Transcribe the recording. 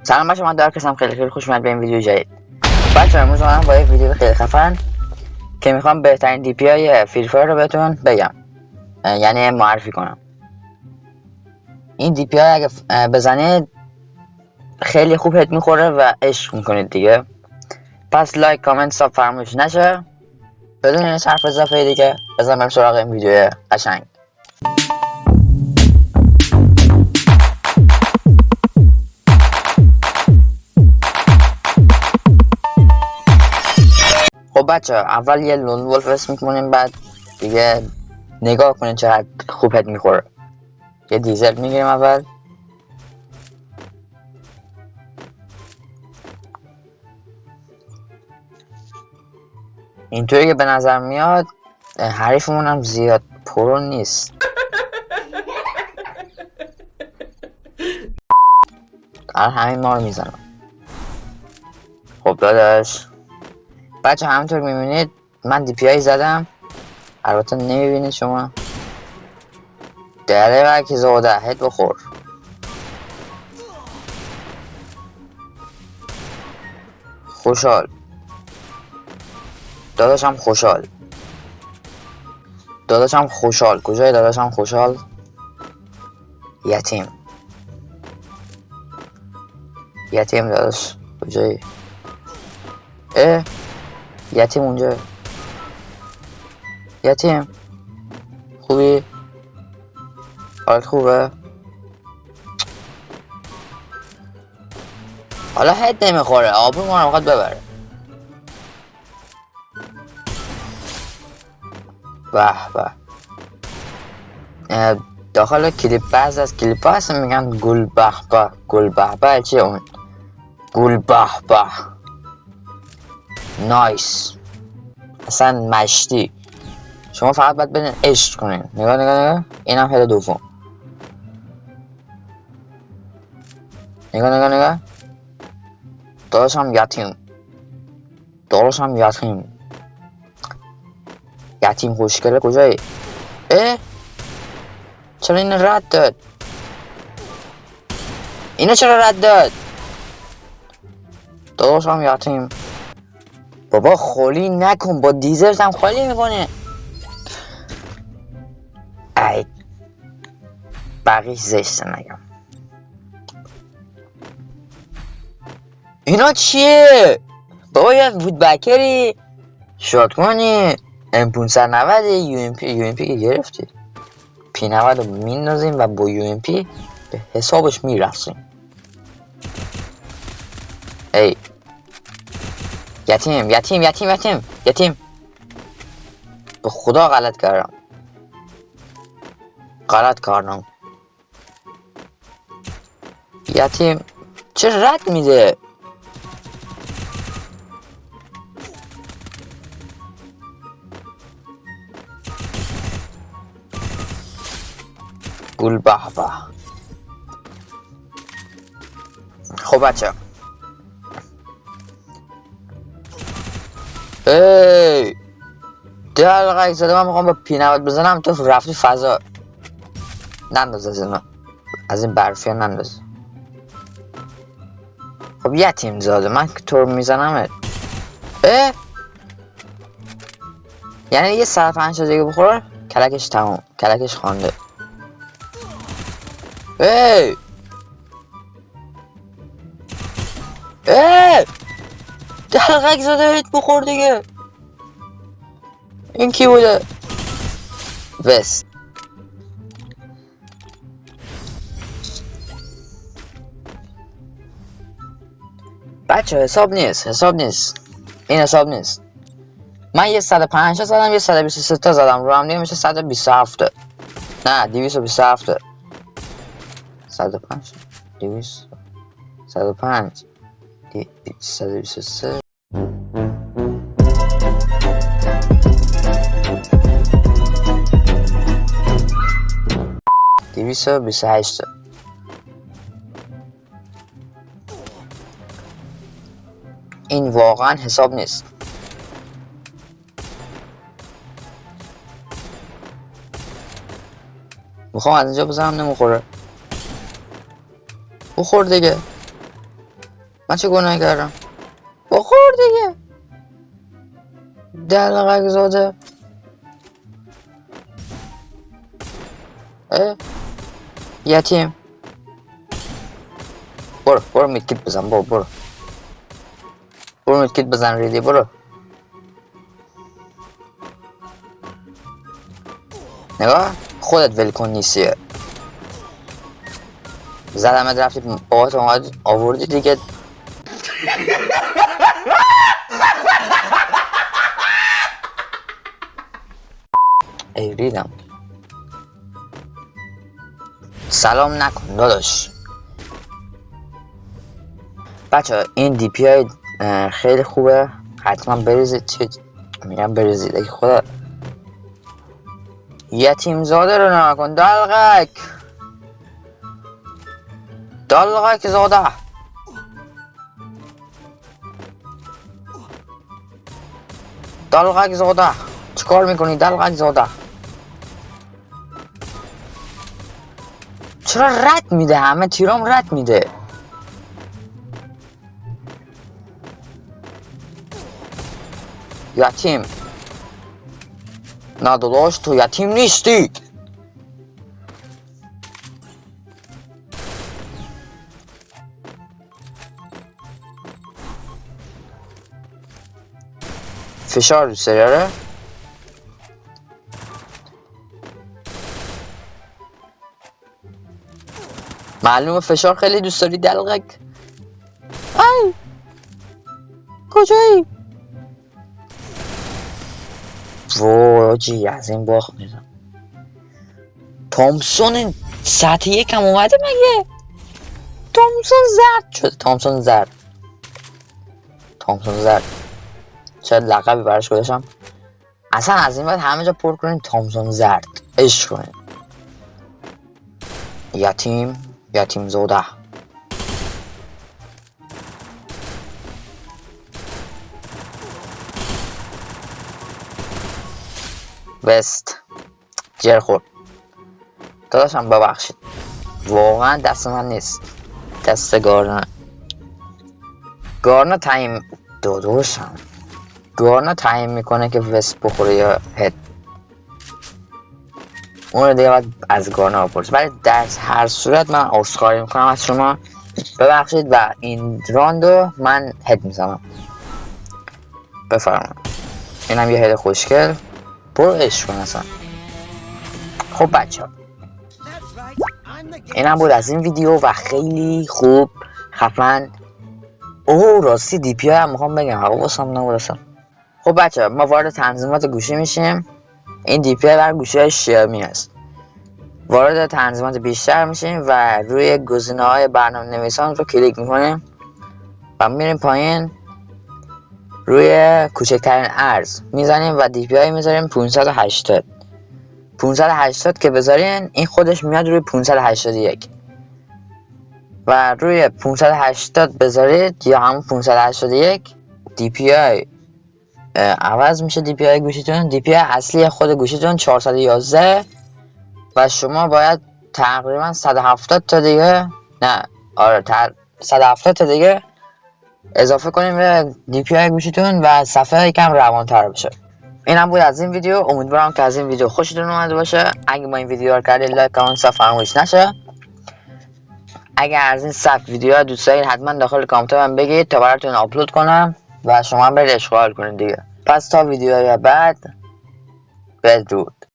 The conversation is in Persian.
سلام بچه، من دارک هستم. خیلی خوش اومد به این ویدیو جدید. بچه امروز من با یک ویدیو خیلی خفن که میخوام بهترین دی پی های فری فایر رو بهتون بگم، یعنی معرفی کنم. این دی پی های اگه بزنید خیلی خوب هت میخوره و عشق میکنید دیگه. پس لایک، کامنت، ساب فراموش نشه. بدون این حرف اضافه دیگه بزنم بریم سراغ این ویدیو قشنگ. خب بچه اول یه لون ولف اسم میکنیم، بعد دیگه نگاه کنین چقدر خوب هت میخوره. یه دیزل میگیریم اول. اینطوری که به نظر میاد حریفمون هم زیاد پرو نیست. الان همین ما رو میزنم. خب داداش بچه همونطور میبینید من دی پی آی زدم، البته نمیبینید شما. دره که زوده هت بخور. خوشحال داداشم، خوشحال داداشم، خوشحال کجای داداشم خوشحال؟ یتیم داداش کجایی؟ یتیم اونجا. یتیم خوبی؟ حالت خوبه؟ حالا هد نمیخوره، آبرو ما رو میخواد ببره. به به. داخل کلیپ بعض از کلیپ ها هستن میگن گل به به. گل به به چیه اون؟ گل به به نایس، اصلا مشتی. شما فقط باید بدین عشق کنین. نگاه این هم هد دوم. نگاه داداشم یتیم خوشگله کجایی؟ چرا این رد داد؟ اینو چرا رد داد؟ داداشم یتیم. بابا خالی نکن، با دیزرت هم خالی میکنه. ای بقیش زشته نگم. اینا چیه؟ بابا یه وودبکری شاد کنی M590 UMP که گرفتی. P90 رو میندازیم و با UMP به حسابش میرسیم. ای یتیم به خدا غلط کردم. یتیم چه رد میده؟ گل به به. خب بچه دلقه زده من میخوام با P90 بزنم، تو رفتی فضا. ننداز از این برفی ها ننداز. خب یتیم زاده من که تو رو میزنم. یعنی یه 105 دیگه بخوره کلکش تموم، کلکش خوانده. دلقک زده هیت بخور دیگه. این کی بوده؟ وست. بچه حساب نیست. این حساب نیست. من یه 105 زدم، یه 123 تا زدم، رو هم دیگه میشه 127. نه 227. 105 200 105 123 228. این واقعا حساب نیست. میخوام از اینجا بزنم نمیخوره. بخور دیگه. من چه گناهی کردم؟ بخور دیگه دلغک زاده. یتیم برو میتکیت بزن. برو میتکیت بزن ریدی. برو نگاه خودت ولکن نیستیه. زدمت رفتی بابات اومد آوردی دیگه. ای ریدم. سلام نکن داداش. بچه این دی پی های خیلی خوبه، حتما بریزید. چی میگم بریزید؟ اگه خدا یتیم زاده رو نکن. دلغک زاده. دلغک زاده چیکار میکنی دلغک زاده؟ چرا رد میده؟ همه تیرام رد میده. یتیم نه داداش تو یتیم نیستی. فشار دوست داره. معلومه فشار خیلی دوست داری دلغک. ای کجایی؟ واجی از این باخت میدم. تامسون سطح یکم اومده مگه؟ تامسون زرد شده. تامسون زرد چه لقبی براش گذاشتم. اصلا از این بعد همه جا پر کنین تامسون زرد. عشق کنین. یتیم زاده. وست جر خورد. داداشم ببخشید واقعا دست من نیست، دست گارنا تعیین. داداشم گارنا تعیین میکنه که وست بخوره یا هد. اون رو دیگه باید از گارنا بپرس. ولی در هر صورت من عذرخواهی میکنم از شما، ببخشید. و این راندو من هد میزنم. بفرمایید. اینم یه هد خوشگل. برو عشق کن اصلا. خب بچه ها اینم بود از این ویدیو و خیلی خوب خفن. راستی دی پی هم میخوام بگم حواسم نبود اصلا. خب بچه ها ما وارد تنظیمات گوشی میشیم. این دی پی بر گوشی های شیائومی هست. وارد تنظیمات بیشتر میشیم و روی گزینه های برنامه نویسان رو کلیک میکنیم و میریم پایین روی کوچکترین ارز میزنیم و دی پی آی میذاریم 580 که بذارین این خودش میاد روی 581 و روی 580 بذارید یا همون 581 دی پی آی عوض میشه. دی پی آی گوشیتون، دی پی آی اصلی خود گوشیتون 411 و شما باید تقریبا 170 تا دیگه 170 تا دیگه اضافه کنیم به دی پی آی گوشیتون و صفحه یکم روانتر بشه. اینم بود از این ویدیو. امیدوارم که از این ویدیو خوشتون اومده باشه. اگه ما این ویدیو رو کردید لایک کامنت فراموش نشه. اگه از این سبک ویدیوها دوست دارید حتما داخل کامنت من بگید تا براتون آپلود کنم و شما هم برید اشغال کنید دیگه. پس تا ویدیوهای بعد بدرود.